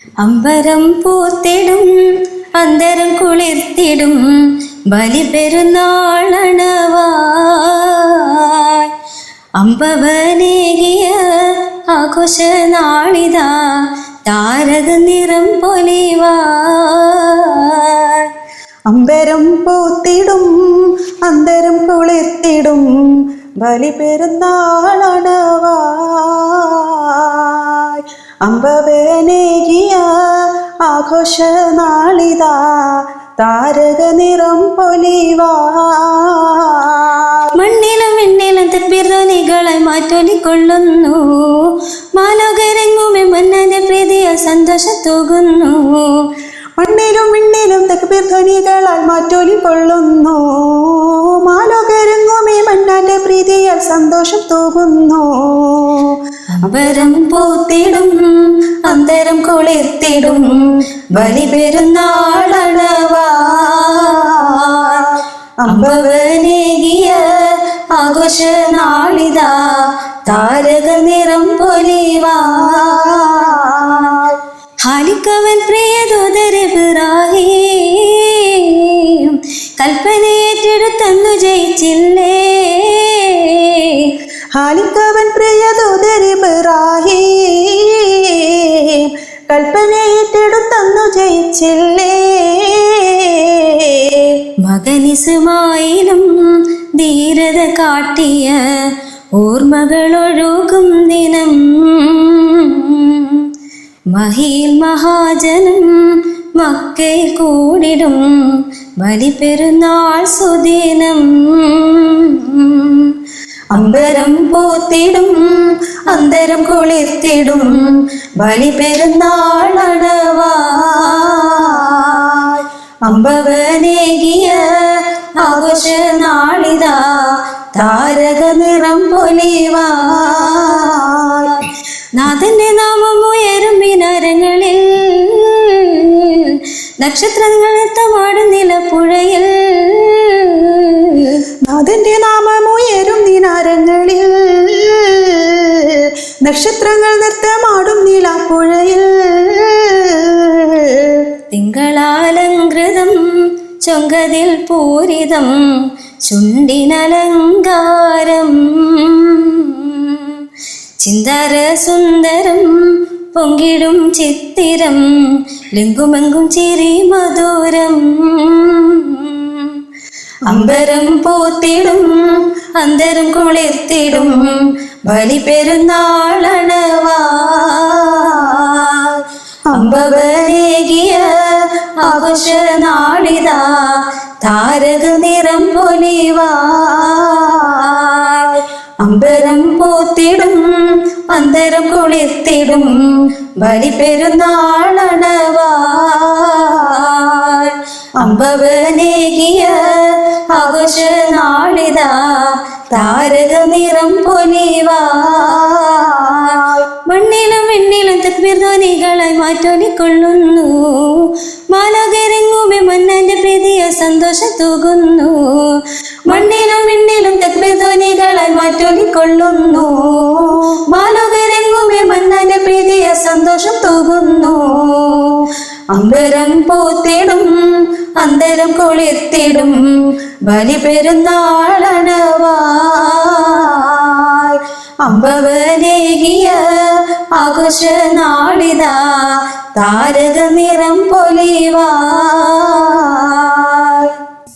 അമ്പരം പൂത്തിടും അന്തരം കുളിർത്തിടും ബലി പെരുന്നാളണവായി അമ്പവനേകിയ ആഘോഷ നാളിതാ താരക നിറം പൊലിവായി അമ്പരം പൂത്തിടും അന്തരം കുളിർത്തിടും ബലി പെരുന്നാളണവായി അമ്പവനേകിയ ആഘോഷ നാളിതാ താരക നിറം പൊലിവായി മണ്ണിലും വിണ്ണിലും തക്ബീർ ധ്വനികളായി മാറ്റൊലിക്കൊള്ളുന്നു മാലോകരങ്ങുമേ മന്നന്റെ പ്രീതിയാൽ സന്തോഷത്തൂകുന്നു മണ്ണിലും വിണ്ണിലും തക്ബീർ ധ്വനികളാൽ മാറ്റൊലിക്കൊള്ളുന്നു മാലോകരങ്ങുമേ മന്നാന്റെ പ്രീതിയാൽ സന്തോഷം തൂകുന്നു അമ്പരം പൂത്തിടും അന്തരം കുളിർത്തിടും ബലി പെരുന്നാളണവായി അമ്പവനേകിയ ആഘോഷ നാളിതാ താരക നിറം പൊലിവായി ഹാലിക്കവൻ പ്രിയദൂതർ ഇബ്രാഹീം കൽപ്പനയേറ്റെടുത്തന്നു ജയിച്ചില്ലേ ഹാലിക്കവൻ പ്രിയദൂതർ ഇബ്രാഹീം കൽപ്പനയേറ്റെടുത്തന്നു ജയിച്ചില്ലേ മകൻ ഇസ്മായിലും ധീരത കാട്ടിയ ഓർമ്മകളൊഴുകും ദിനം മഹിയിൽ മഹാജനം മക്കയിൽ കൂടിടും ബലി പെരുന്നാൾ സുദിനം അമ്പരം പൂത്തിടും അന്തരം കുളിർത്തിടും ബലി പെരുന്നാളണവായി അമ്പവനേകിയ ആഘോഷ നാളിതാ താരക നിറം പൊലിവായി നാഥന്റെ നാമം ഉയരും മിനാരങ്ങളിൽ നക്ഷത്രങ്ങൾ നൃത്തമാടും നിലപ്പുഴയിൽ നാഥന്റെ നാമം ഉയരും ദിനാരങ്ങളിൽ നക്ഷത്രങ്ങൾ നൃത്തമാടും നിലാപ്പുഴയിൽ തിങ്കളാലങ്കൃതം ചൊങ്കതിൽ പൂരിതം ചുണ്ടിനലങ്കാരം ചിന്താര സുന്ദരം പൊങ്കിടും ചിത്തിരം ലിംഗുമെങ്കും ചിരി മധുരം അമ്പരം പൂത്തിടും അന്തരം കുളിർത്തിടും ബലി പെരുന്നാളണവായി അമ്പവനേകിയ ആഘോഷ നാളിതാ താരക നിറം പൊലിവായി അമ്പരം പൂത്തിടും അന്തരം കുളിർത്തിടും ബലി പെരുന്നാളണവായി അമ്പവനേകിയ ആഘോഷ നാളിതാ താരക നിറം പൊലിവായി മണ്ണിലും വിണ്ണിലും തക്ബീർ ധ്വനികളായി മാറ്റൊലിക്കൊള്ളുന്നു മാലോകരങ്ങുമേ മന്നന്റെ പ്രീതിയാൽ സന്തോഷം തൂകുന്നു മണ്ണിലും വിണ്ണിലും തക്ബീർ ധ്വനികളായി മാറ്റൊലിക്കൊള്ളുന്നു മാലോകരങ്ങുമേ മന്നന്റെ പ്രീതിയാൽ സന്തോഷം തൂകുന്നു അമ്പരം പൂത്തിടും അന്തരം കുളിർത്തിടും ബലി പെരുന്നാളണവായി അമ്പവനേകിയ ആഘോഷ നാളിതാ താരക നിറം പൊലിവായി